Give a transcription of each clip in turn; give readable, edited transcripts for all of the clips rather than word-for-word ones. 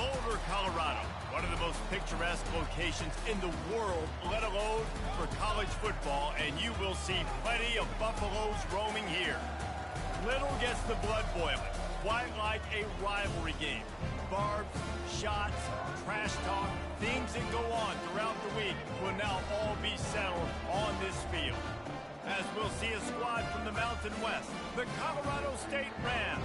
Boulder, Colorado, one of the most picturesque locations in the world, let alone for college football, and you will see plenty of Buffaloes roaming here. Little gets the blood boiling, quite like a rivalry game. Barbs, shots, trash talk, things that go on throughout the week will now all be settled on this field. As we'll see a squad from the Mountain West, the Colorado State Rams,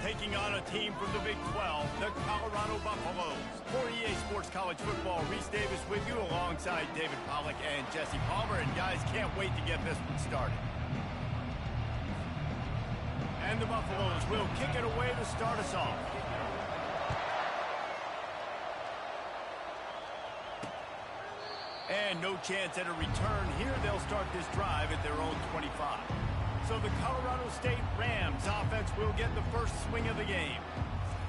taking on a team from the Big 12, the Colorado Buffaloes. For EA Sports College Football, Reese Davis with you alongside David Pollack and Jesse Palmer. And guys, can't wait to get this one started. And the Buffaloes will kick it away to start us off. And no chance at a return here. They'll start this drive at their own 25. So the Colorado State Rams offense will get the first swing of the game.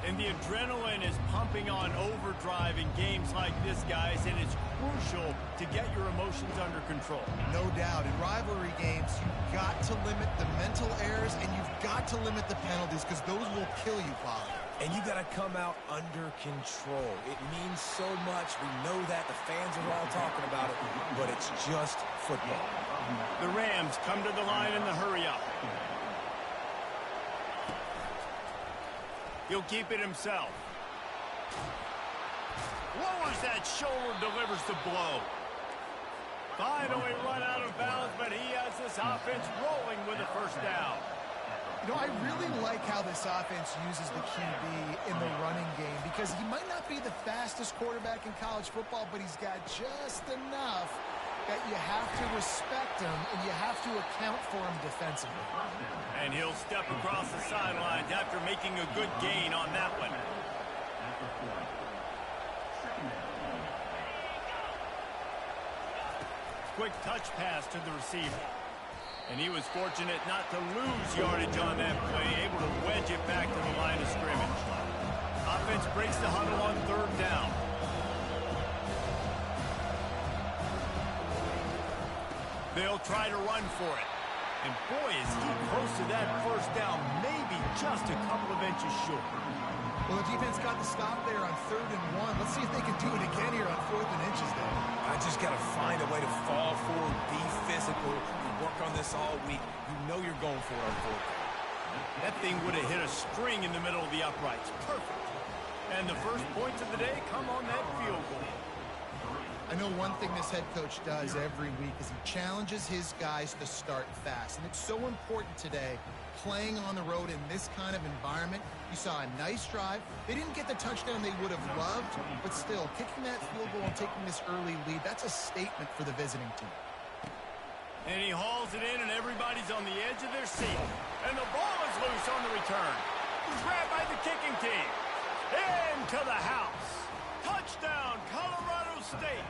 And the adrenaline is pumping on overdrive in games like this, guys, and it's crucial to get your emotions under control. No doubt. In rivalry games, you've got to limit the mental errors, and you've got to limit the penalties, because those will kill you, Bob. And you got to come out under control. It means so much. We know that. The fans are all talking about it, but it's just football. The Rams come to the line in the hurry-up. He'll keep it himself. Lowers that shoulder, delivers the blow. Finally run out of bounds, but he has this offense rolling with a first down. You know, I really like how this offense uses the QB in the running game, because he might not be the fastest quarterback in college football, but he's got just enough that you have to respect him and you have to account for him defensively. And he'll step across the sidelines after making a good gain on that one. Quick touch pass to the receiver. And he was fortunate not to lose yardage on that play, able to wedge it back to the line of scrimmage. Offense breaks the huddle on third down. They'll try to run for it. And boy, is he close to that first down, maybe just a couple of inches short. Well, the defense got the stop there on 3rd and 1. Let's see if they can do it again here on 4th and inches there. I just got to find a way to fall forward, be physical, and work on this all week. You know you're going for it on 4th. That thing would have hit a string in the middle of the uprights. Perfect. And the first points of the day come on that field goal. I know one thing this head coach does every week is he challenges his guys to start fast. And it's so important today, playing on the road in this kind of environment. You saw a nice drive. They didn't get the touchdown they would have loved, but still, kicking that field goal and taking this early lead, that's a statement for the visiting team. And he hauls it in, and everybody's on the edge of their seat. And the ball is loose on the return. Grabbed by the kicking team. Into the house. Touchdown, Colorado State.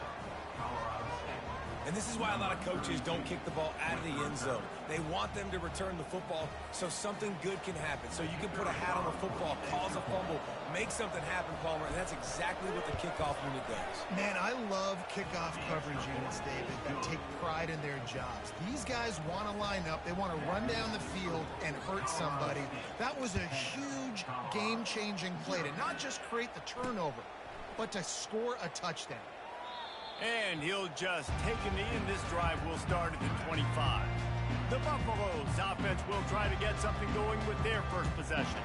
And this is why a lot of coaches don't kick the ball out of the end zone. They want them to return the football so something good can happen. So you can put a hat on the football, cause a fumble, make something happen, Palmer, and that's exactly what the kickoff unit does. Man, I love kickoff coverage units, David, that take pride in their jobs. These guys want to line up. They want to run down the field and hurt somebody. That was a huge game-changing play to not just create the turnover, but to score a touchdown. And he'll just take a knee, and this drive will start at the 25. The Buffaloes offense will try to get something going with their first possession.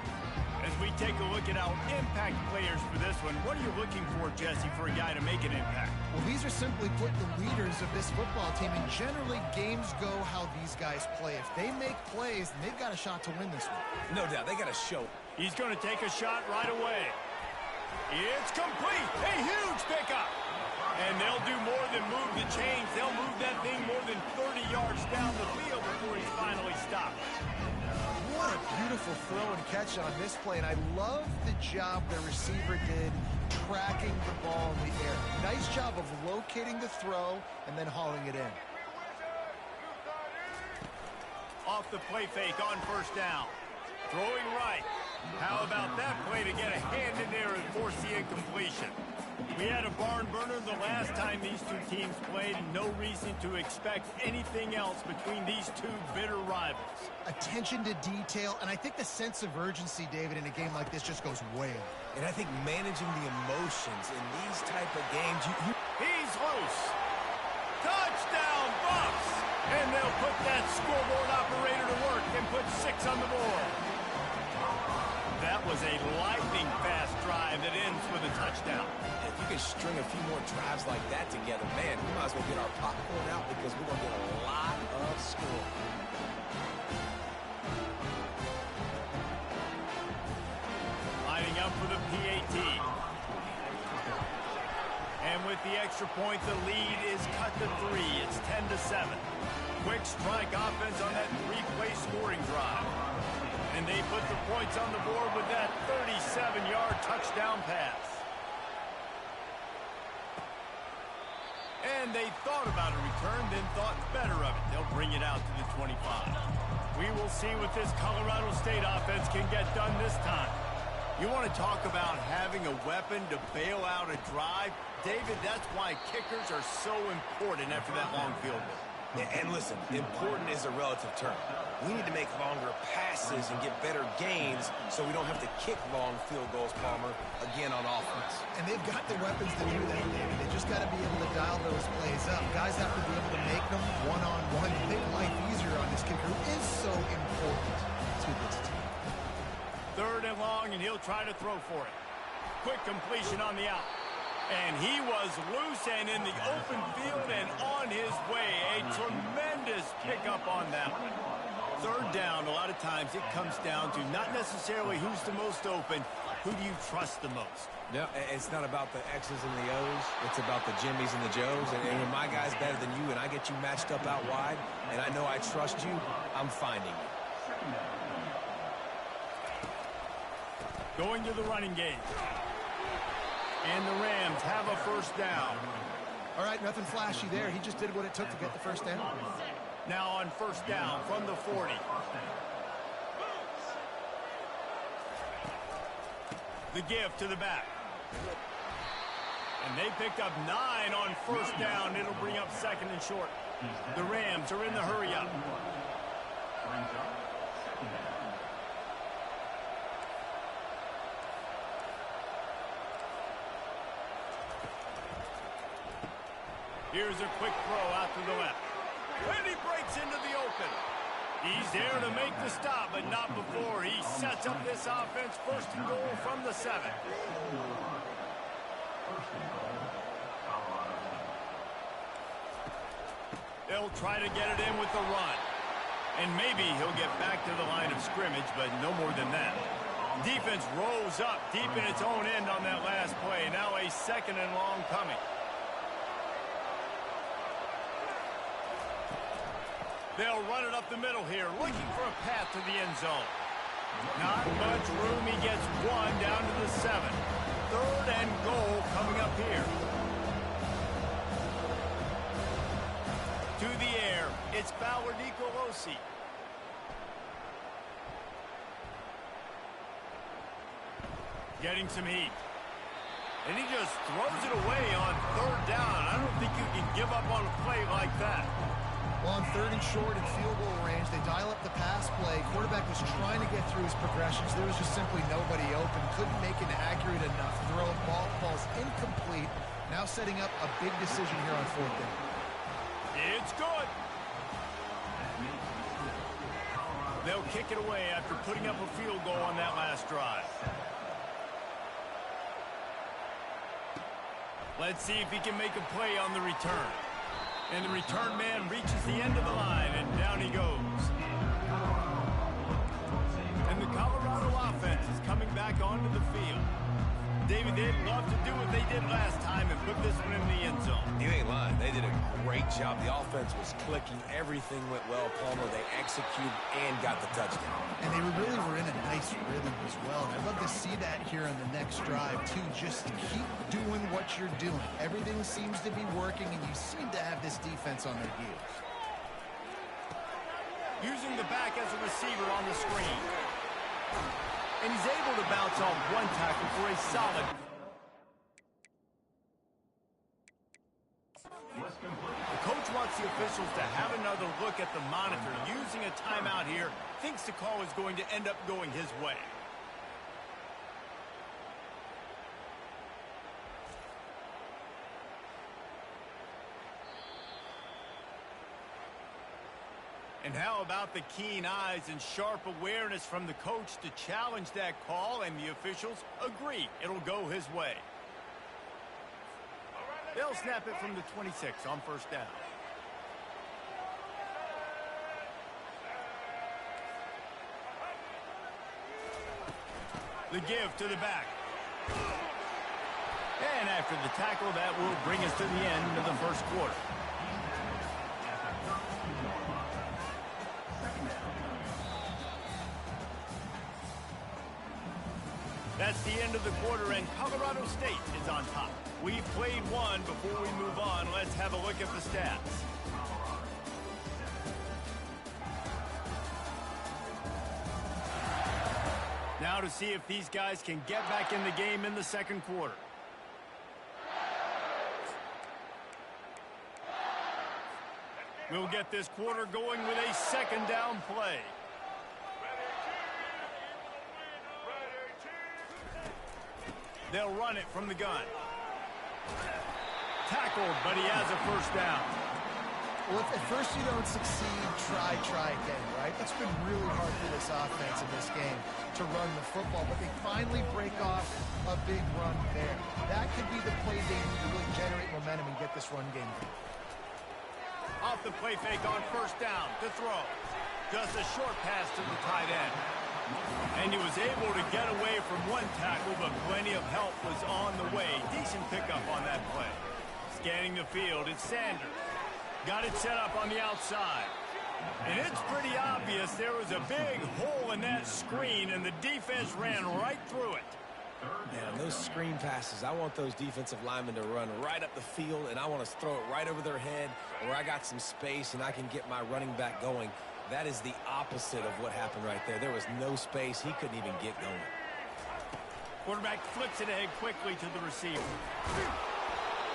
As we take a look at our impact players for this one, what are you looking for, Jesse, for a guy to make an impact? Well, these are simply put the leaders of this football team, and generally games go how these guys play. If they make plays, then they've got a shot to win this one. No doubt, they got to show. He's going to take a shot right away. It's complete. A huge pickup. And they'll do more than move the chains. They'll move that thing more than 30 yards down the field before he's finally stopped. What a beautiful throw and catch on this play. And I love the job the receiver did tracking the ball in the air. Nice job of locating the throw and then hauling it in. Off the play fake on first down. Throwing right. How about that play to get a hand in there and force the incompletion? We had a barn burner the last time these two teams played, and no reason to expect anything else between these two bitter rivals. Attention to detail, and I think the sense of urgency, David, in a game like this just goes way up. And I think managing the emotions in these type of games, He's loose. Touchdown, Bucks! And they'll put that scoreboard operator to work and put 6 on the board. That was a lightning-fast drive that ends with a touchdown. if you can string a few more drives like that together, man, we might as well get our popcorn out because we're going to get a lot of score. Lining up for the PAT. And with the extra point, the lead is cut to 3. It's 10-7. Quick strike offense on that 3-play scoring drive. And they put the points on the board with that 37-yard touchdown pass. And they thought about a return, then thought better of it. They'll bring it out to the 25. We will see what this Colorado State offense can get done this time. You want to talk about having a weapon to bail out a drive? David, that's why kickers are so important after that long field goal. And listen, important is a relative term. We need to make longer passes and get better gains so we don't have to kick long field goals, Palmer, again on offense. And they've got the weapons to do that, David. They just got to be able to dial those plays up. Guys have to be able to make them one-on-one and make life easier on this kicker, who is so important to this team. 3rd and long, and he'll try to throw for it. Quick completion on the out. And he was loose and in the open field and on his way. A tremendous pickup on that one. 3rd down, a lot of times it comes down to not necessarily who's the most open, who do you trust the most? No, it's not about the X's and the O's. It's about the Jimmys and the Joes. And when my guy's better than you and I get you matched up out wide and I know I trust you, I'm finding you. Going to the running game. And the Rams have a 1st down. All right, nothing flashy there. He just did what it took to get the 1st down. Now on 1st down from the 40. The give to the back. And they picked up 9 on 1st down. It'll bring up 2nd and short. The Rams are in the hurry up. Here's a quick throw out to the left. And he breaks into the open. He's there to make the stop, but not before he sets up this offense. 1st and goal from the 7. They'll try to get it in with the run. And maybe he'll get back to the line of scrimmage, but no more than that. Defense rose up deep in its own end on that last play. Now a 2nd and long coming. They'll run it up the middle here, looking for a path to the end zone. Not much room. He gets 1 down to the 7. 3rd and goal coming up here. To the air, it's Bauer Nicolosi. Getting some heat. And he just throws it away on 3rd down. I don't think you can give up on a play like that. Well, on 3rd and short and field goal range, they dial up the pass play. Quarterback was trying to get through his progressions. There was just simply nobody open. Couldn't make an accurate enough throw. Ball falls incomplete. Now setting up a big decision here on 4th down. It's good. They'll kick it away after putting up a field goal on that last drive. Let's see if he can make a play on the return. And the return man reaches the end of the line, and down he goes. And the Colorado offense is coming back onto the field. David, they'd love to do what they did last time and put this one in the end zone. You ain't lying. They did a great job. The offense was clicking. Everything went well, Palmer. They executed and got the touchdown. And they really were in a nice rhythm as well. And I'd love to see that here on the next drive, too. Just keep doing what you're doing. Everything seems to be working, and you seem to have this defense on their heels. Using the back as a receiver on the screen. and he's able to bounce off one tackle for a solid. The coach wants the officials to have another look at the monitor. Using a timeout here, thinks the call is going to end up going his way. And how about the keen eyes and sharp awareness from the coach to challenge that call, and the officials agree it'll go his way. They'll snap it from the 26 on first down. The give to the back. And after the tackle, that will bring us to the end of the first quarter. That's the end of the quarter, and Colorado State is on top. We've played one. Before we move on, let's have a look at the stats. Now to see if these guys can get back in the game in the second quarter. We'll get this quarter going with a second down play. They'll run it from the gun. Tackled, but he has a first down. Well, if at first you don't succeed, try again, right? That's been really hard for this offense in this game to run the football, but they finally break off a big run there. That could be the play they need to really generate momentum and get this run game going. Off the play fake on first down to throw. Just a short pass to the tight end. And he was able to get away from one tackle, but plenty of help was on the way. Decent pickup on that play. Scanning the field, it's Sanders. Got it set up on the outside. And it's pretty obvious there was a big hole in that screen, and the defense ran right through it. Man, those screen passes, I want those defensive linemen to run right up the field, and I want to throw it right over their head where I got some space and I can get my running back going. That is the opposite of what happened right there. There was no space. He couldn't even get going. Quarterback flips it ahead quickly to the receiver.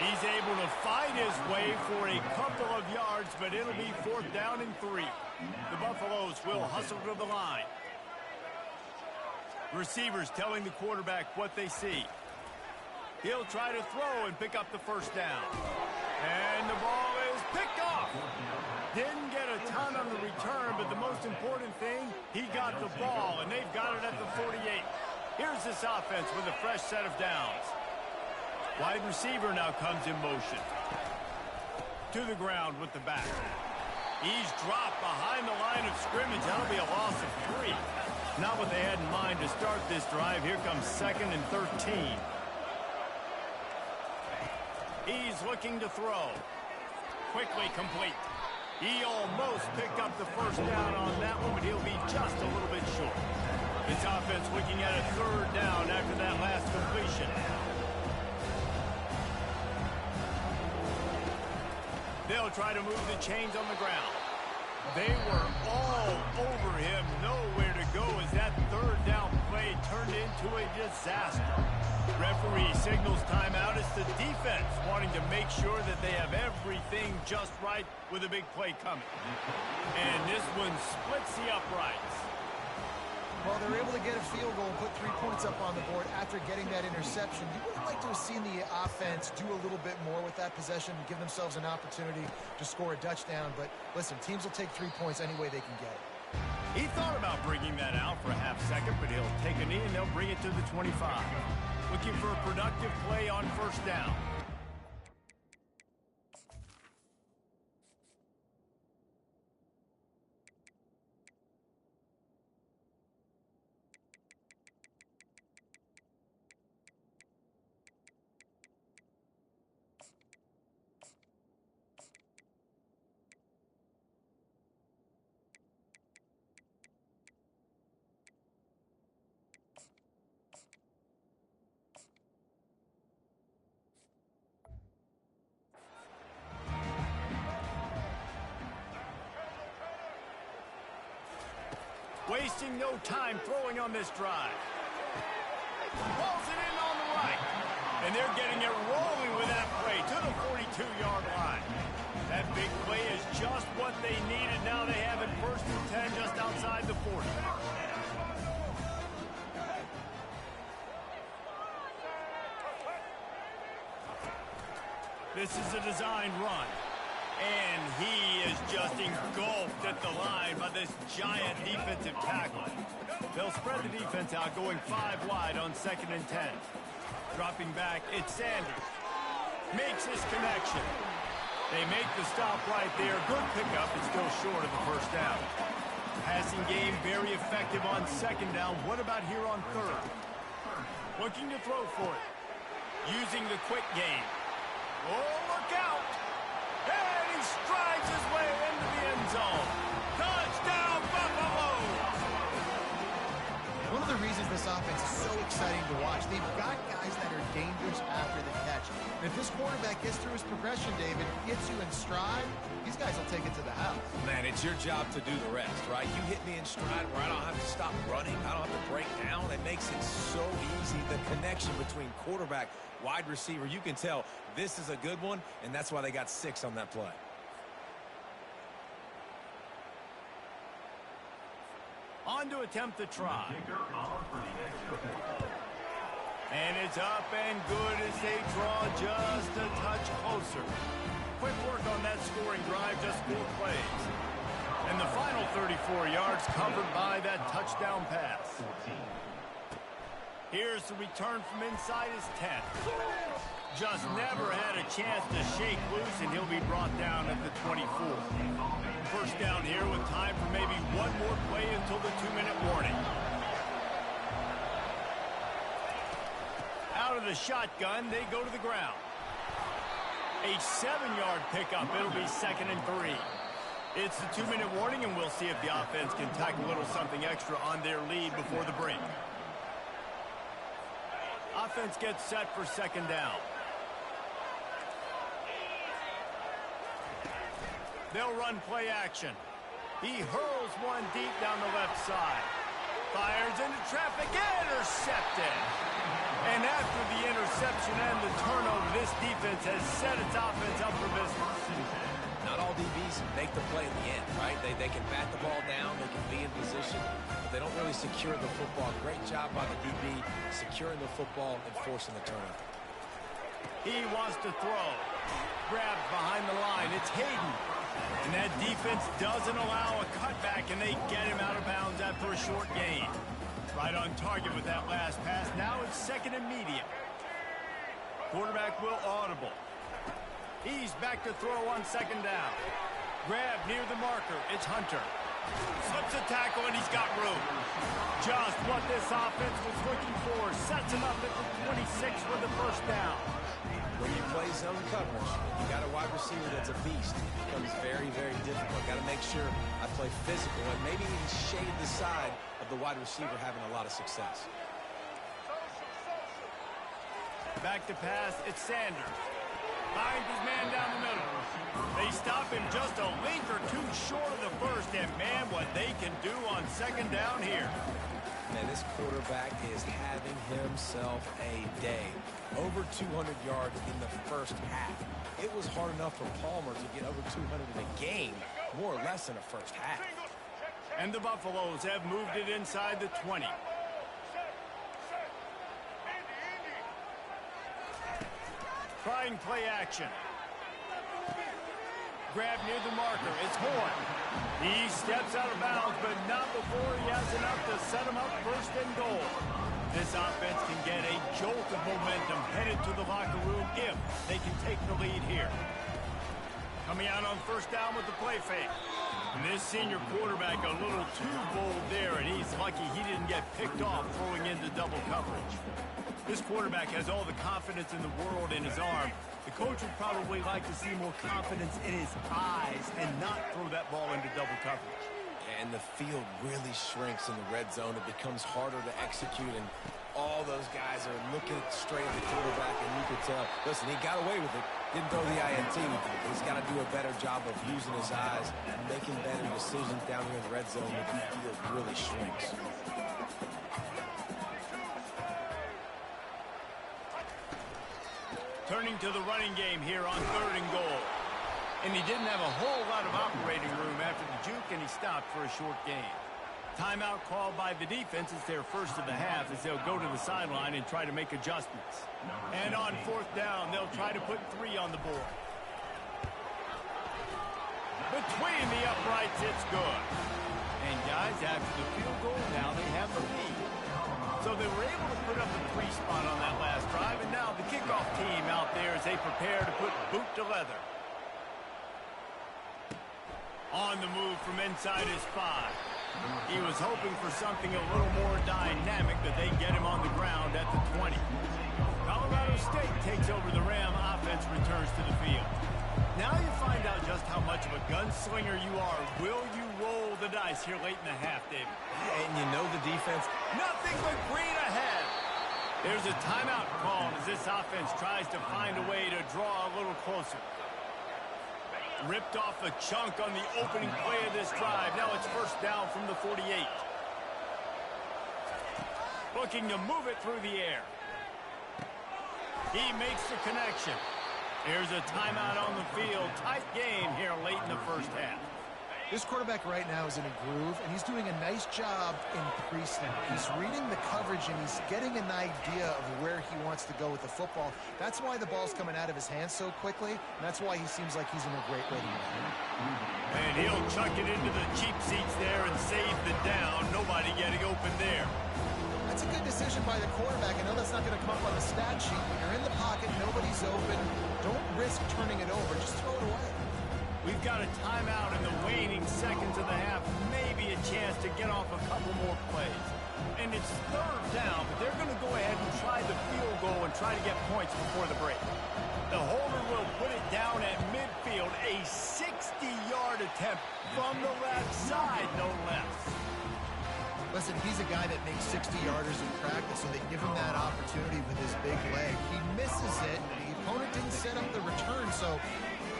He's able to fight his way for a couple of yards, but it'll be 4th down and 3. The Buffaloes will hustle to the line. Receivers telling the quarterback what they see. He'll try to throw and pick up the first down. And the ball is picked off. Didn't get a ton on the return, but the most important thing, he got the ball, and they've got it at the 48. Here's this offense with a fresh set of downs. Wide receiver now comes in motion. To the ground with the back. He's dropped behind the line of scrimmage. That'll be a loss of 3. Not what they had in mind to start this drive. Here comes 2nd and 13. He's looking to throw. Quickly complete. He almost picked up the first down on that one, but he'll be just a little bit short. His offense looking at a 3rd down after that last completion. They'll try to move the chains on the ground. They were all over him. Nowhere to go as that 3rd down play turned into a disaster. Referee signals timeout. It's the defense wanting to make sure that they have everything just right with a big play coming. And this one splits the uprights. Well, they're able to get a field goal and put 3 points up on the board after getting that interception. You would have liked to have seen the offense do a little bit more with that possession and give themselves an opportunity to score a touchdown. But listen, teams will take 3 points any way they can get it. He thought about bringing that out for a half second, but he'll take a knee and they'll bring it to the 25. Looking for a productive play on first down. Wasting no time throwing on this drive. Rolls it in on the right. And they're getting it rolling with that play to the 42-yard line. That big play is just what they needed. Now they have it 1st and 10 just outside the 40. This is a designed run. And he is just engulfed at the line by this giant defensive tackle. They'll spread the defense out, going 5 wide on 2nd and 10. Dropping back, it's Sanders. Makes his connection. They make the stop right there. Good pickup. It's still short of the 1st down. Passing game very effective on 2nd down. What about here on 3rd? Looking to throw for it. Using the quick game. Oh, look out! And he strides his way into the end zone. Touchdown, Buffalo! One of the reasons this offense is so exciting to watch, they've got guys that are dangerous after the catch. And if this quarterback gets through his progression, David, gets you in stride, these guys will take it to the house. Man, it's your job to do the rest, right? You hit me in stride where I don't have to stop running. I don't have to break down. It makes it so easy. The connection between quarterback, wide receiver, you can tell this is a good one, and that's why they got 6 on that play. On to attempt the try. And it's up and good as they draw just a touch closer. Quick work on that scoring drive, just 4 plays. And the final 34 yards covered by that touchdown pass. Here's the return from inside his 10. Just never had a chance to shake loose, and he'll be brought down at the 24. 1st down here with time for maybe one more play until the 2-minute warning. Out of the shotgun, they go to the ground. A 7-yard pickup. It'll be 2nd and 3. It's the 2-minute warning, and we'll see if the offense can tack a little something extra on their lead before the break. Offense gets set for 2nd down. They'll run play action. He hurls one deep down the left side. Fires into traffic, intercepted. And after the interception and the turnover, this defense has set its offense up for business. Not all DBs make the play at the end, right? They can bat the ball down, they can be in position, but they don't really secure the football. Great job by the DB securing the football and forcing the turnover. He wants to throw. Grabbed behind the line. It's Hayden. And that defense doesn't allow a cutback, and they get him out of bounds after a short gain. Right on target with that last pass. Now it's 2nd and medium. Quarterback will audible. He's back to throw on 2nd down. Grab near the marker. It's Hunter. Slips a tackle, and he's got room. Just what this offense was looking for. Sets him up at the 26 for the 1st down. When you play zone coverage, you got a wide receiver that's a beast. It becomes very, very difficult. Got to make sure I play physical and maybe even shade the side of the wide receiver having a lot of success. Back to pass, it's Sanders. Finds his man down the middle. They stop him just a length or 2 short of the 1st, and man, what they can do on 2nd down here. Man, this quarterback is having himself a day. Over 200 yards in the 1st half. It was hard enough for Palmer to get over 200 in a game, more or less in the 1st half. And the Buffaloes have moved it inside the 20. Trying play action. Grab near the marker. It's Horn. He steps out of bounds, but not before he has enough to set him up 1st and goal. This offense can get a jolt of momentum headed to the locker room if they can take the lead here. Coming out on 1st down with the play fake. And this senior quarterback a little too bold there, and he's lucky he didn't get picked off throwing into double coverage. This quarterback has all the confidence in the world in his arm. The coach would probably like to see more confidence in his eyes and not throw that ball into double coverage. And the field really shrinks in the red zone. It becomes harder to execute, and all those guys are looking straight at the quarterback, and you could tell, listen, he got away with it. Didn't throw the INT. He's got to do a better job of using his eyes and making better decisions down here in the red zone where the field really shrinks. Turning to the running game here on 3rd and goal. And he didn't have a whole lot of operating room after the juke, and he stopped for a short gain. Timeout called by the defense. It's their first of the half as they'll go to the sideline and try to make adjustments. And on 4th down, they'll try to put 3 on the board. Between the uprights, it's good. And guys, after the field goal, now they have the lead. So they were able to put up a 3 spot on that last drive, and now the kickoff team out there as they prepare to put boot to leather. On the move from inside his 5. He was hoping for something a little more dynamic, that they get him on the ground at the 20. Colorado State takes over the Ram. Offense returns to the field. Now you find out just how much of a gunslinger you are. Will you roll the dice here late in the half, David? And you know the defense. Nothing but green ahead. There's a timeout called as this offense tries to find a way to draw a little closer. Ripped off a chunk on the opening play of this drive. Now it's 1st down from the 48. Looking to move it through the air. He makes the connection. Here's a timeout on the field. Tight game here late in the first half. This quarterback right now is in a groove, and he's doing a nice job in pre-snap. He's reading the coverage, and he's getting an idea of where he wants to go with the football. That's why the ball's coming out of his hands so quickly, and that's why he seems like he's in a great way to go. And he'll chuck it into the cheap seats there and save the down. Nobody getting open there. That's a good decision by the quarterback. I know that's not going to come up on the stat sheet. When you're in the pocket, nobody's open. Don't risk turning it over. Just throw it away. We've got a timeout in the waning seconds of the half. Maybe a chance to get off a couple more plays. And it's 3rd down, but they're going to go ahead and try the field goal and try to get points before the break. The holder will put it down at midfield. A 60-yard attempt from the left side, no less. Listen, he's a guy that makes 60-yarders in practice, so they give him that opportunity with his big leg. He misses it. The opponent didn't set up the return, so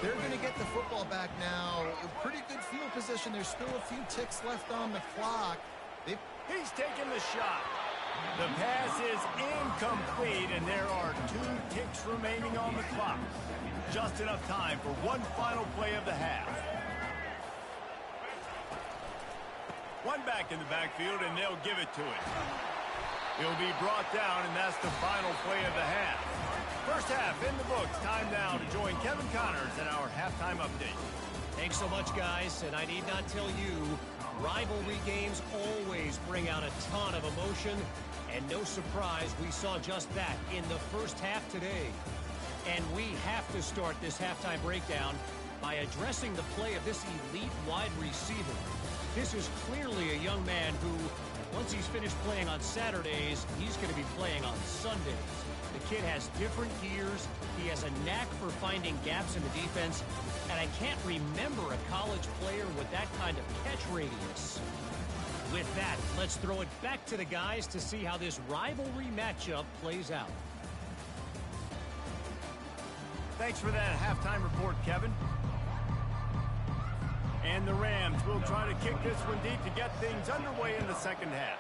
they're going to get the football back now. A pretty good field position. There's still a few ticks left on the clock. He's taking the shot. The pass is incomplete, and there are 2 ticks remaining on the clock. Just enough time for one final play of the half. One back in the backfield, and they'll give it to him. He'll be brought down, and that's the final play of the half. First half in the books. Time now to join Kevin Connors in our halftime update. Thanks so much, guys. And I need not tell you, rivalry games always bring out a ton of emotion. And no surprise, we saw just that in the first half today. And we have to start this halftime breakdown by addressing the play of this elite wide receiver. This is clearly a young man who, once he's finished playing on Saturdays, he's going to be playing on Sundays. The kid has different gears. He has a knack for finding gaps in the defense. And I can't remember a college player with that kind of catch radius. With that, let's throw it back to the guys to see how this rivalry matchup plays out. Thanks for that halftime report, Kevin. And the Rams will try to kick this one deep to get things underway in the second half.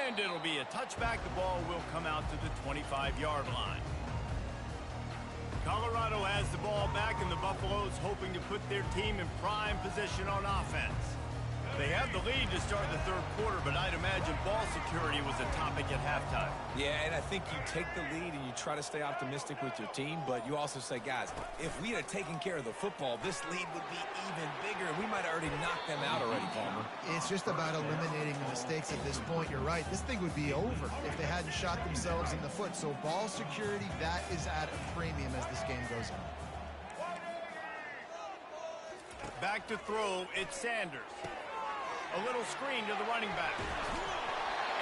And it'll be a touchback. The ball will come out to the 25-yard line. Colorado has the ball back, and the Buffaloes hoping to put their team in prime position on offense. They have the lead to start the 3rd quarter, but I'd imagine ball security was a topic at halftime. Yeah, and I think you take the lead and you try to stay optimistic with your team, but you also say, guys, if we had taken care of the football, this lead would be even bigger, and we might have already knocked them out already, Palmer. It's just about eliminating the mistakes at this point. You're right. This thing would be over if they hadn't shot themselves in the foot. So ball security, that is at a premium as this game goes on. Back to throw, it's Sanders. A little screen to the running back.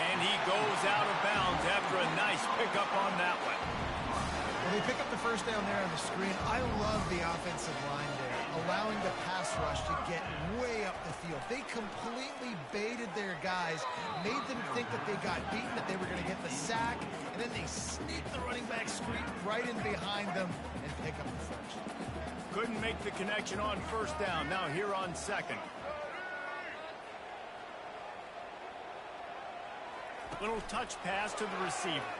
And he goes out of bounds after a nice pickup on that one. Well, they pick up the first down there on the screen. I love the offensive line there, allowing the pass rush to get way up the field. They completely baited their guys, made them think that they got beaten, that they were going to get the sack, and then they sneak the running back screen right in behind them and pick up the first. Couldn't make the connection on first down. Now here on second. Little touch pass to the receiver.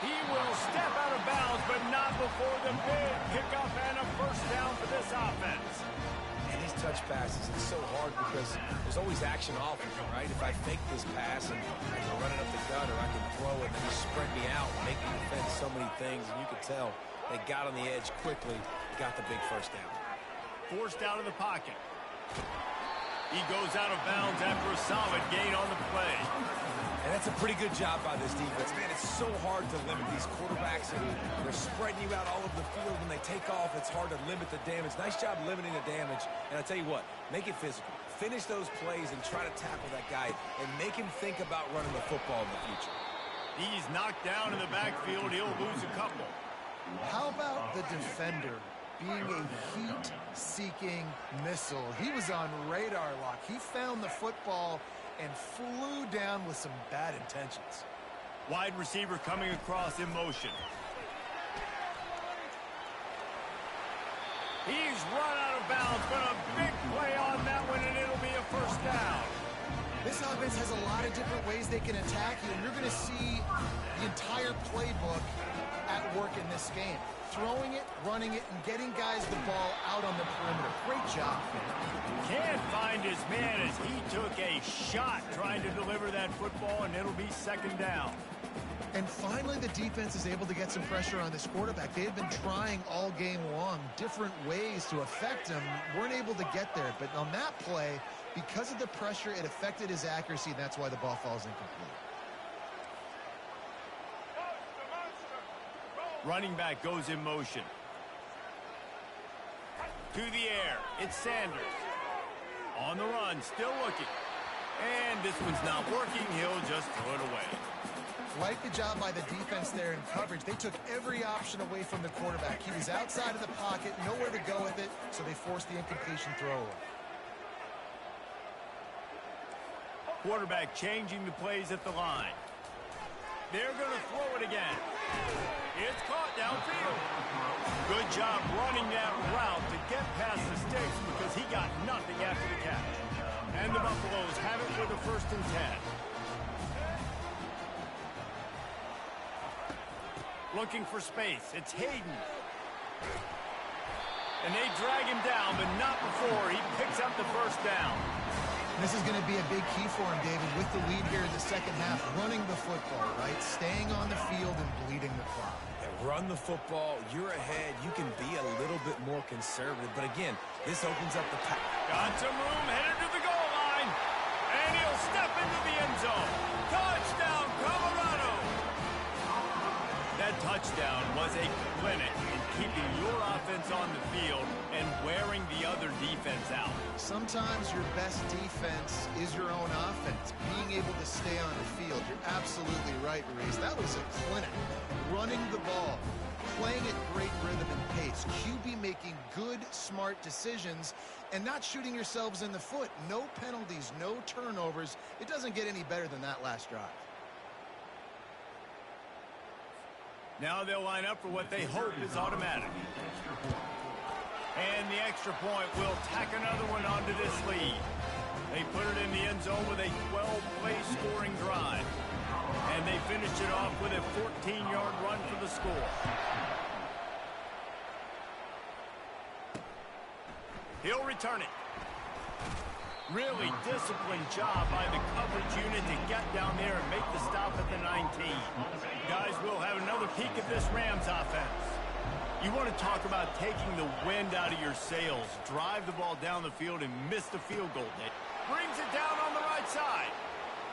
He will step out of bounds, but not before the big pickup and a first down for this offense. And these touch passes, it's so hard because there's always action off of it, right? If I fake this pass and I can run it up the gut or I can throw it and then you spread me out and make me defend so many things, and you can tell they got on the edge quickly, got the big first down. Forced out of the pocket. He goes out of bounds after a solid gain on the play. And that's a pretty good job by this defense. Man, it's so hard to limit these quarterbacks, and they're spreading you out all over the field. When they take off, it's hard to limit the damage. Nice job limiting the damage. And I'll tell you what, make it physical. Finish those plays and try to tackle that guy and make him think about running the football in the future. He's knocked down in the backfield. He'll lose a couple. How about the defender being a heat-seeking missile? He was on radar lock. He found the football and flew down with some bad intentions. Wide receiver coming across in motion. He's run out of bounds, but a big play on that one, and it'll be a first down. This offense has a lot of different ways they can attack you, and you're going to see the entire playbook at work in this game. Throwing it, running it, and getting guys the ball out on the perimeter. Great job. Can't find his man as he took a shot trying to deliver that football, and it'll be second down. And finally, the defense is able to get some pressure on this quarterback. They had been trying all game long different ways to affect him. Weren't able to get there. But on that play, because of the pressure, it affected his accuracy, and that's why the ball falls incomplete. Running back goes in motion. To the air. It's Sanders. On the run, still looking. And this one's not working. He'll just throw it away. Like the job by the defense there in coverage. They took every option away from the quarterback. He was outside of the pocket, nowhere to go with it, so they forced the incompletion throw away. Quarterback changing the plays at the line. They're going to throw it again. It's caught downfield. Good job running that route to get past the sticks because he got nothing after the catch. And the Buffaloes have it with a 1st and 10. Looking for space. It's Hayden. And they drag him down, but not before he picks up the first down. This is going to be a big key for him, David, with the lead here in the second half, running the football, right? Staying on the field and bleeding the clock. And run the football, you're ahead, you can be a little bit more conservative. But again, this opens up the pass. Got some room, headed to the goal line. And he'll step into the end zone. Touchdown, Colorado! That touchdown was a clinic in keeping your offense on the field and wearing the other defense out. Sometimes your best defense is your own offense, being able to stay on the field. You're absolutely right, Reese. That was a clinic. Running the ball, playing at great rhythm and pace. QB making good, smart decisions and not shooting yourselves in the foot. No penalties, no turnovers. It doesn't get any better than that last drive. Now they'll line up for what they hope is automatic. And the extra point will tack another one onto this lead. They put it in the end zone with a 12-play scoring drive. And they finish it off with a 14-yard run for the score. He'll return it. Really disciplined job by the coverage unit to get down there and make the stop at the 19. Guys, we'll have another peek at this Rams offense. You want to talk about taking the wind out of your sails. Drive the ball down the field and miss the field goal. Brings it down on the right side.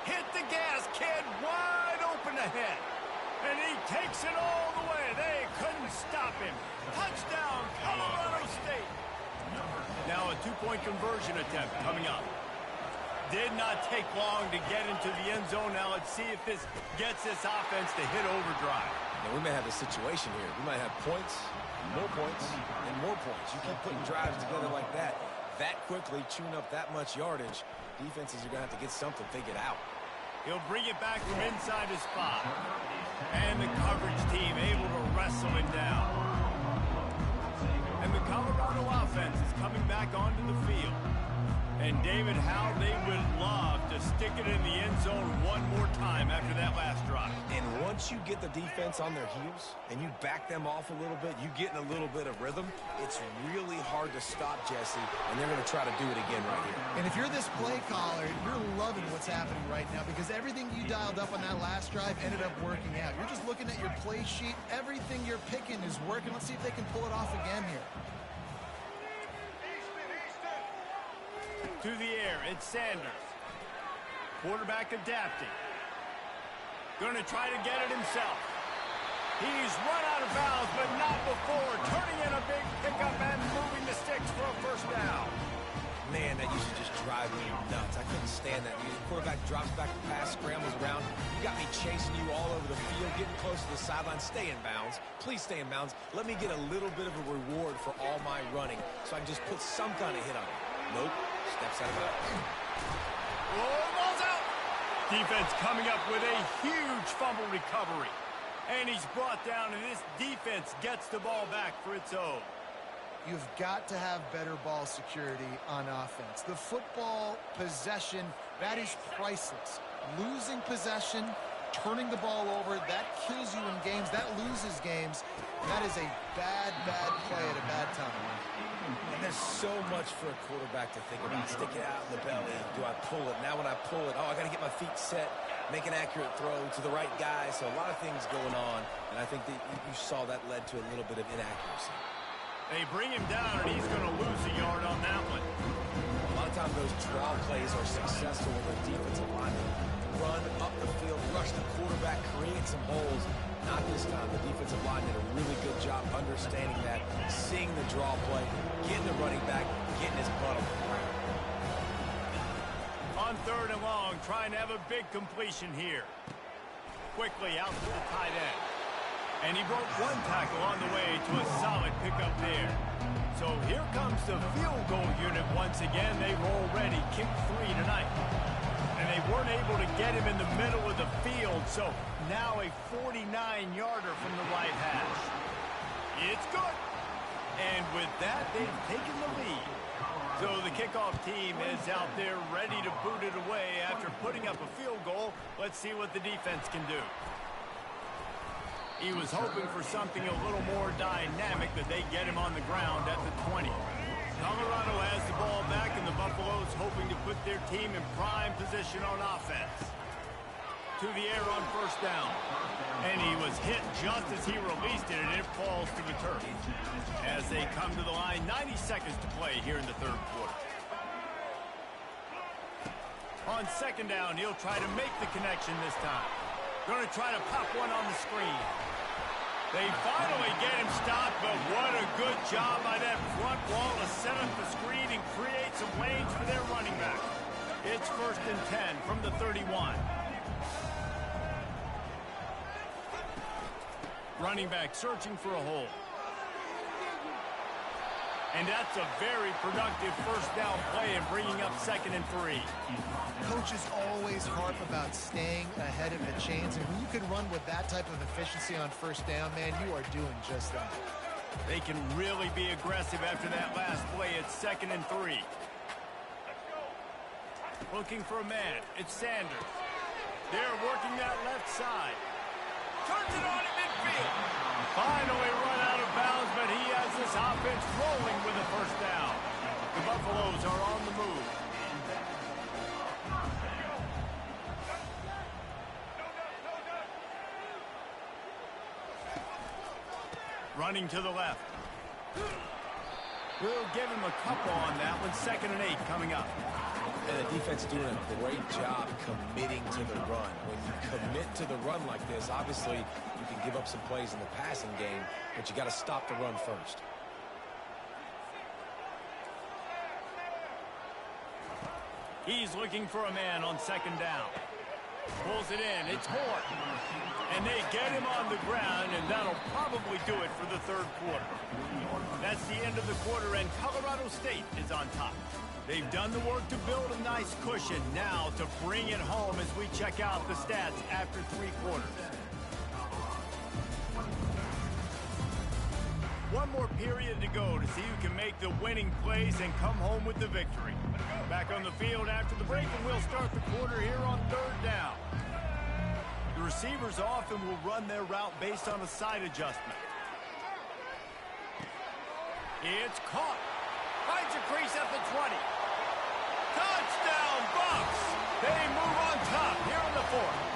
Hit the gas, kid. Wide open ahead. And he takes it all the way. They couldn't stop him. Touchdown, Colorado State. Now a two-point conversion attempt coming up. Did not take long to get into the end zone. Now let's see if this gets this offense to hit overdrive. Now we may have a situation here. We might have points, and more points. You keep putting drives together like that quickly, chewing up that much yardage, defenses are going to have to get something figured out. He'll bring it back from inside his spot. And the coverage team able to wrestle him down. And the Colorado offense is coming back onto the field. And David, how they would love to stick it in the end zone one more time after that last drive. And once you get the defense on their heels and you back them off a little bit, you get in a little bit of rhythm, it's really hard to stop Jesse, and they're going to try to do it again right here. And if you're this play caller, you're loving what's happening right now because everything you dialed up on that last drive ended up working out. You're just looking at your play sheet. Everything you're picking is working. Let's see if they can pull it off again here. To the air, it's Sanders. Quarterback adapting. Going to try to get it himself. He's run out of bounds, but not before. Turning in a big pickup and moving the sticks for a first down. Man, that used to just drive me nuts. I couldn't stand that. The quarterback drops back the pass, scrambles around. You got me chasing you all over the field, getting close to the sideline. Stay in bounds. Please stay in bounds. Let me get a little bit of a reward for all my running so I can just put some kind of hit on it. Nope. Steps out of bounds. Oh, ball's out. Defense coming up with a huge fumble recovery. And he's brought down, and this defense gets the ball back for its own. You've got to have better ball security on offense. The football possession, that is priceless. Losing possession, turning the ball over, that kills you in games. That loses games. That is a bad, bad play at a bad time. And there's so much for a quarterback to think about. Stick it out in the belly. Do I pull it? Now when I pull it, I got to get my feet set, make an accurate throw to the right guy. So a lot of things going on, and I think that you saw that led to a little bit of inaccuracy. They bring him down, and he's going to lose a yard on that one. A lot of times those draw plays are successful when the defensive linemen run up the field, rush the quarterback, create some holes. Not this time. The defensive line did a really good job understanding that, seeing the draw play, getting the running back, getting his butt on the ground. On third and long, trying to have a big completion here. Quickly out to the tight end. And he broke one tackle on the way to a solid pickup there. So here comes the field goal unit once again. They've already kicked 3 tonight. And they weren't able to get him in the middle of the field, so now a 49-yarder from the right hash. It's good. And with that, they've taken the lead. So the kickoff team is out there ready to boot it away after putting up a field goal. Let's see what the defense can do. He was hoping for something a little more dynamic, that they get him on the ground at the 20. Colorado has the ball back, and the Buffaloes hoping to put their team in prime position on offense. To the air on first down. And he was hit just as he released it, and it falls to the turf. As they come to the line, 90 seconds to play here in the third quarter. On second down, he'll try to make the connection this time. Going to try to pop one on the screen. They finally get him stopped, but what a good job by that front wall to set up the screen and create some lanes for their running back. It's 1st and 10 from the 31. Running back searching for a hole. And that's a very productive first down play and bringing up 2nd and 3. Coaches always harp about staying ahead of the chains, and when you can run with that type of efficiency on first down, man, you are doing just that. They can really be aggressive after that last play. It's 2nd and 3. Looking for a man. It's Sanders. They're working that left side. Turns it on at midfield. Finally run out of bounds, but he has this offense rolling with a first down. The Buffaloes are on the move. Running to the left. We'll give him a couple on that one. 2nd and 8 coming up. And the defense doing a great job committing to the run. When you commit to the run like this, obviously you can give up some plays in the passing game, but you got to stop the run first. He's looking for a man on 2nd down. Pulls it in. It's Moore. And they get him on the ground, and that'll probably do it for the third quarter. That's the end of the quarter, and Colorado State is on top. They've done the work to build a nice cushion. Now to bring it home as we check out the stats after 3 quarters. One more period to go to see who can make the winning plays and come home with the victory. Back on the field after the break, and we'll start the quarter here on 3rd down. The receivers often will run their route based on a side adjustment. It's caught. Finds a crease at the 20. Touchdown, Bucs! They move on top here in the 4th.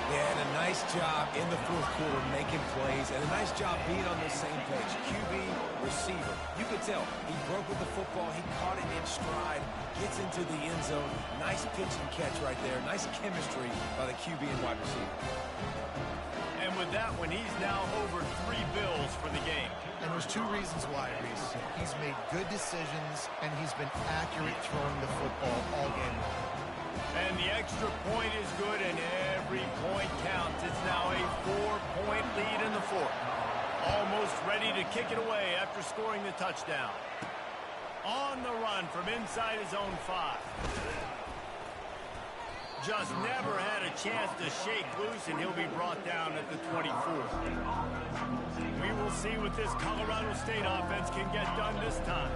Yeah, and a nice job in the 4th quarter making plays, and a nice job being on the same page. QB, receiver. You could tell he broke with the football. He caught it in stride, gets into the end zone. Nice pitch and catch right there. Nice chemistry by the QB and wide receiver. And with that one, he's now over 3 bills for the game. And there's 2 reasons why, Reese. He's made good decisions, and he's been accurate throwing the football all game long. And the extra point is good, and every point counts. It's now a 4-point lead in the 4th. Almost ready to kick it away after scoring the touchdown. On the run from inside his own 5. Just never had a chance to shake loose, and he'll be brought down at the 24. We will see what this Colorado State offense can get done this time.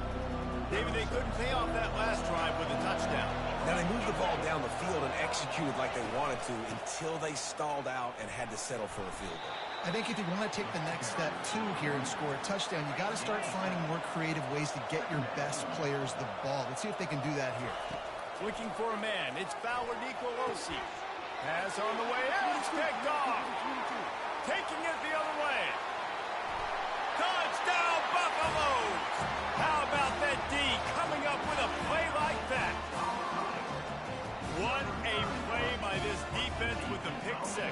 David, they couldn't pay off that last drive with a touchdown. Now, they moved the ball down the field and executed like they wanted to until they stalled out and had to settle for a field goal. I think if you want to take the next step, too, here and score a touchdown, you got to start finding more creative ways to get your best players the ball. Let's see if they can do that here. Looking for a man. It's Fowler Nicolosi. Pass on the way out. It's picked off. Taking it the other way. Touchdown, Buffaloes! How about that D coming up with a play like that? What a play by this defense with the pick 6.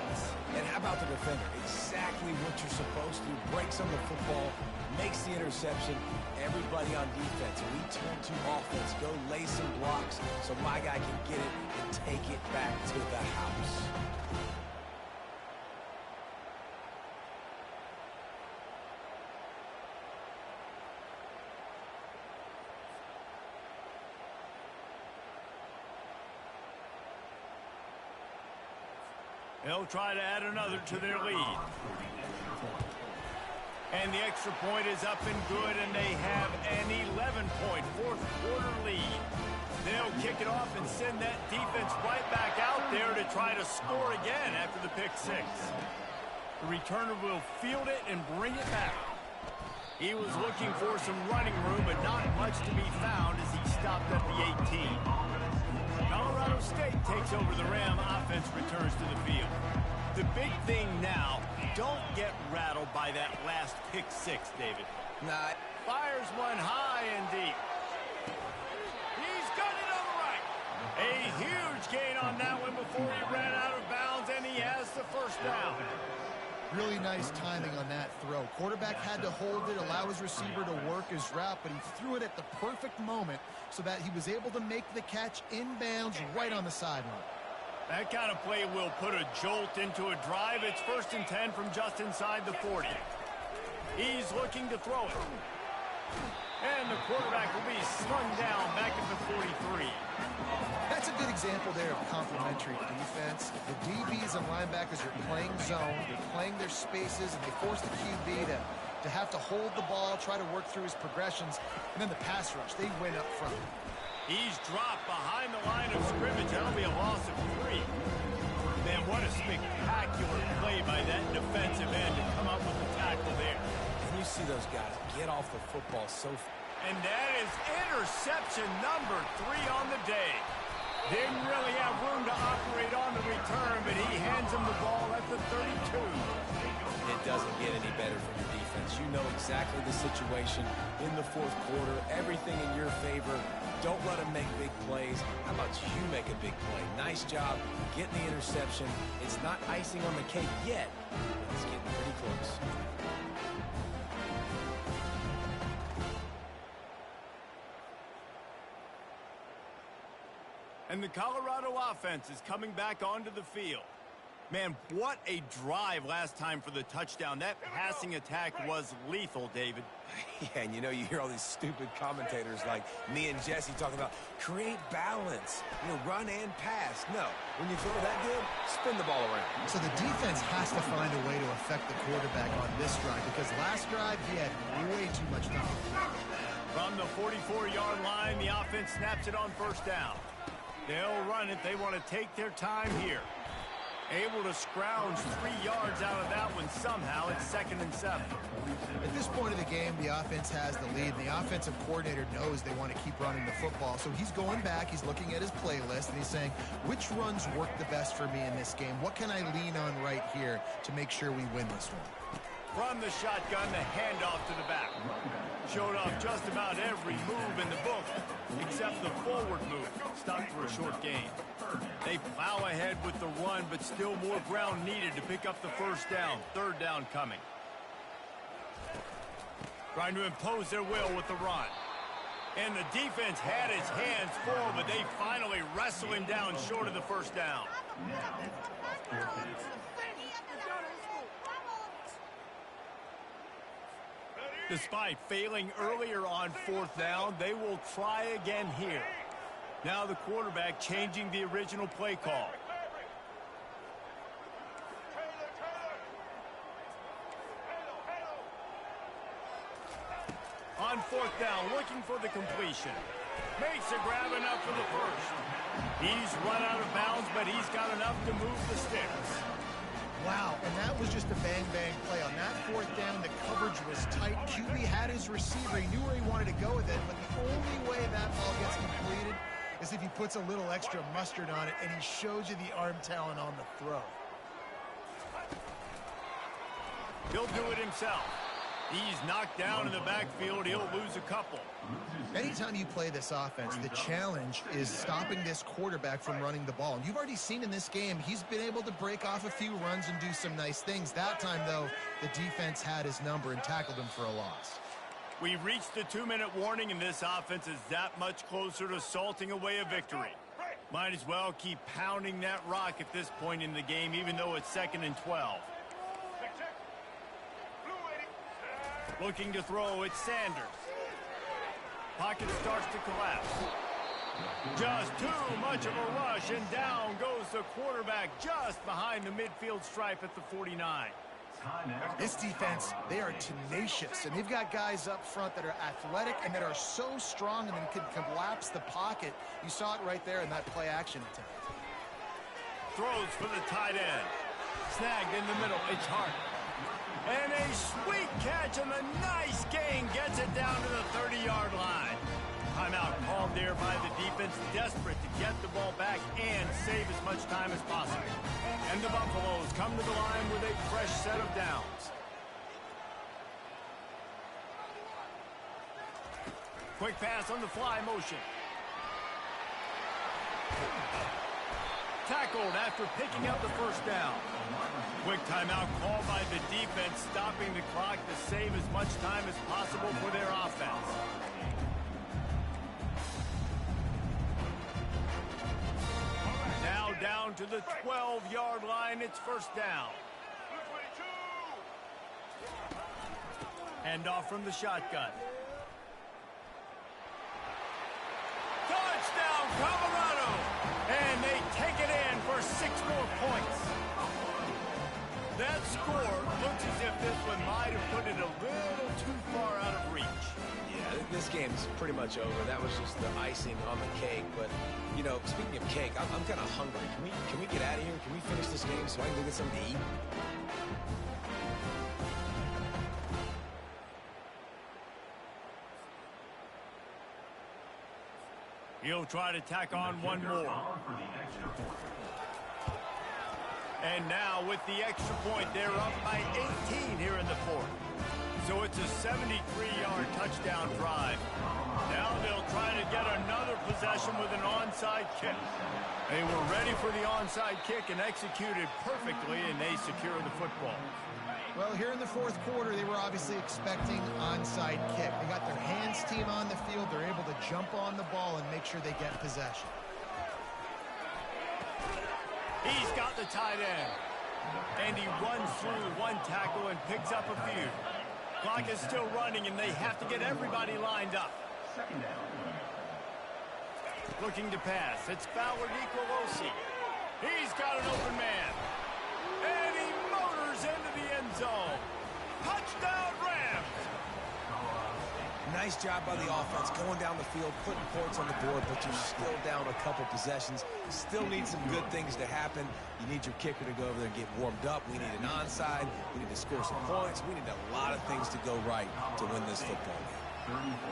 And how about the defender? Exactly what you're supposed to. Breaks on the football, makes the interception. Everybody on defense, return to offense. Go lay some blocks so my guy can get it and take it back to the house. They'll try to add another to their lead. And the extra point is up and good, and they have an 11-point 4th quarter lead. They'll kick it off and send that defense right back out there to try to score again after the pick 6. The returner will field it and bring it back. He was looking for some running room, but not much to be found as he stopped at the 18. Colorado State takes over the Ram. Offense returns to the field. The big thing now, don't get rattled by that last pick 6, David. Nah. Fires one high and deep. He's got it on the right. A huge gain on that one before he ran out of bounds, and he has the 1st down. Really nice timing on that throw. Quarterback had to hold it, allow his receiver to work his route, but he threw it at the perfect moment so that he was able to make the catch inbounds right on the sideline. That kind of play will put a jolt into a drive. It's 1st and 10 from just inside the 40. He's looking to throw it. And the quarterback will be slung down back at the 43. That's a good example there of complementary defense. The DBs and linebackers are playing zone, they're playing their spaces, and they force the QB to have to hold the ball, try to work through his progressions, and then the pass rush, they win up front. He's dropped behind the line of scrimmage. That'll be a loss of 3. Man, what a spectacular play by that defensive end to come up with the tackle there. And you see those guys get off the football so fast. And that is interception number 3 on the day. Didn't really have room to operate on the return, but he hands him the ball at the 32. It doesn't get any better from your defense. You know exactly the situation in the 4th quarter. Everything in your favor. Don't let him make big plays. How about you make a big play? Nice job getting the interception. It's not icing on the cake yet, but it's getting pretty close. And the Colorado offense is coming back onto the field. Man, what a drive last time for the touchdown. That passing attack was lethal, David. Yeah, and you know, you hear all these stupid commentators like me and Jesse talking about create balance, you know, run and pass. No, when you throw that good, spin the ball around. So the defense has to find a way to affect the quarterback on this drive because last drive he had way too much time. From the 44-yard line, the offense snaps it on first down. They'll run it. They want to take their time here. Able to scrounge 3 yards out of that one somehow. It's 2nd and 7. At this point of the game, the offense has the lead, and the offensive coordinator knows they want to keep running the football. So he's going back, he's looking at his playlist, and he's saying, which runs work the best for me in this game? What can I lean on right here to make sure we win this one? From the shotgun, the handoff to the back. Showed off just about every move in the book, except the forward move. Stopped for a short gain. They plow ahead with the run, but still more ground needed to pick up the first down. 3rd down coming. Trying to impose their will with the run. And the defense had his hands full, but they finally wrestle him down short of the first down. Despite failing earlier on 4th down, they will try again here. Now the quarterback changing the original play call. On 4th down, looking for the completion. Makes a grab enough for the first. He's run out of bounds, but he's got enough to move the sticks. Wow, and that was just a bang-bang play. On that 4th down, the coverage was tight. QB had his receiver. He knew where he wanted to go with it, but the only way that ball gets completed is if he puts a little extra mustard on it, and he shows you the arm talent on the throw. He'll do it himself. He's knocked down in the backfield. He'll lose a couple. Anytime you play this offense, the challenge is stopping this quarterback from running the ball. And you've already seen in this game, he's been able to break off a few runs and do some nice things. That time, though, the defense had his number and tackled him for a loss. We've reached the 2-minute warning, and this offense is that much closer to salting away a victory. Might as well keep pounding that rock at this point in the game, even though it's 2nd and 12. Looking to throw, it's Sanders. Pocket starts to collapse. Just too much of a rush, and down goes the quarterback just behind the midfield stripe at the 49. This defense, they are tenacious, and they've got guys up front that are athletic and that are so strong and can collapse the pocket. You saw it right there in that play-action attempt. Throws for the tight end. Snagged in the middle. It's Hart. And a sweet catch, and a nice gain gets it down to the 30-yard line. Timeout called there by the defense, desperate to get the ball back and save as much time as possible. And the Buffaloes come to the line with a fresh set of downs. Quick pass on the fly motion. Tackled after picking up the first down. Quick timeout called by the defense, stopping the clock to save as much time as possible for their offense. Now down to the 12-yard line. It's first down. Handoff from the shotgun. Touchdown, Colorado! And they take it in for 6 more points. That score looks as if this one might have put it a little too far out of reach. Yeah, this game's pretty much over. That was just the icing on the cake. But, you know, speaking of cake, I'm kind of hungry. Can we get out of here? Can we finish this game so I can go get something to eat? He'll try to tack on one more. And now with the extra point, they're up by 18 here in the 4th. So it's a 73-yard touchdown drive. Now they'll try to get another possession with an onside kick. They were ready for the onside kick and executed perfectly, and they secure the football. Well, here in the 4th quarter, they were obviously expecting onside kick. They got their hands team on the field. They're able to jump on the ball and make sure they get possession. He's got the tight end. And he runs through one tackle and picks up a few. Clock is still running, and they have to get everybody lined up. Looking to pass. It's Fowler Nicolosi. He's got an open man. And he motors into the end zone. Touchdown, Rams! Nice job by the offense going down the field, putting points on the board, but you're still down a couple possessions. Still need some good things to happen. You need your kicker to go over there and get warmed up. We need an onside. We need to score some points. We need a lot of things to go right to win this football game.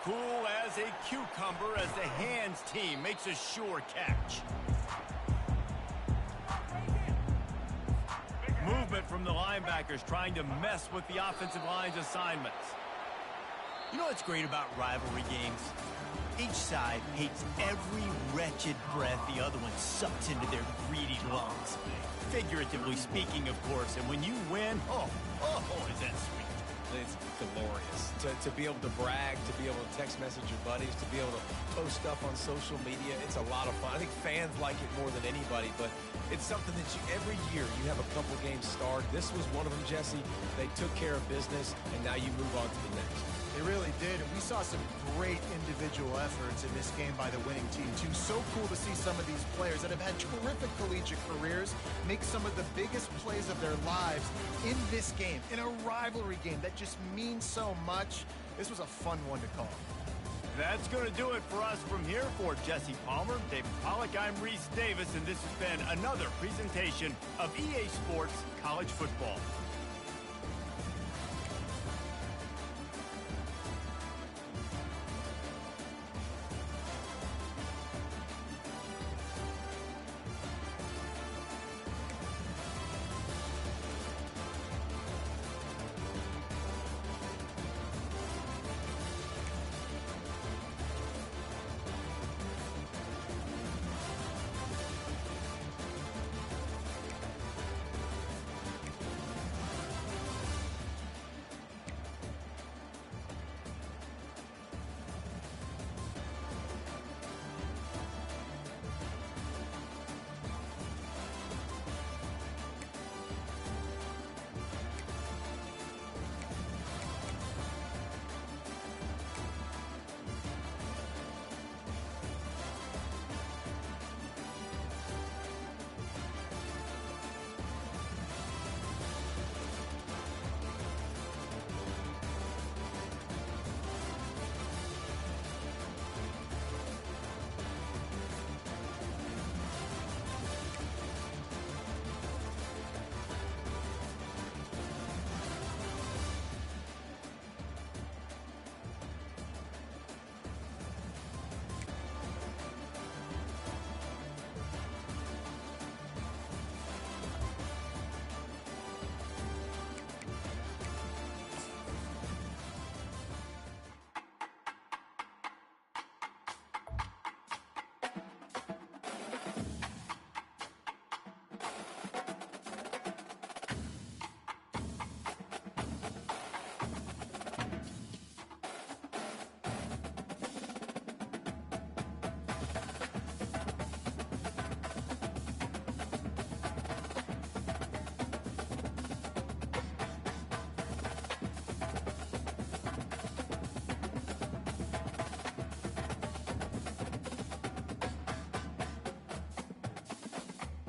Cool as a cucumber as the hands team makes a sure catch. Movement from the linebackers trying to mess with the offensive line's assignments. You know what's great about rivalry games? Each side hates every wretched breath the other one sucks into their greedy lungs. Figuratively speaking, of course, and when you win, oh, is that sweet. It's glorious to be able to brag, to be able to text message your buddies, to be able to post stuff on social media. It's a lot of fun. I think fans like it more than anybody, but it's something that every year you have a couple games start. This was one of them, Jesse. They took care of business, and now you move on to the next. They really did, and we saw some great individual efforts in this game by the winning team, too. So cool to see some of these players that have had terrific collegiate careers make some of the biggest plays of their lives in this game, in a rivalry game that just means so much. This was a fun one to call. That's going to do it for us from here. For Jesse Palmer, David Pollack, I'm Reese Davis, and this has been another presentation of EA Sports College Football.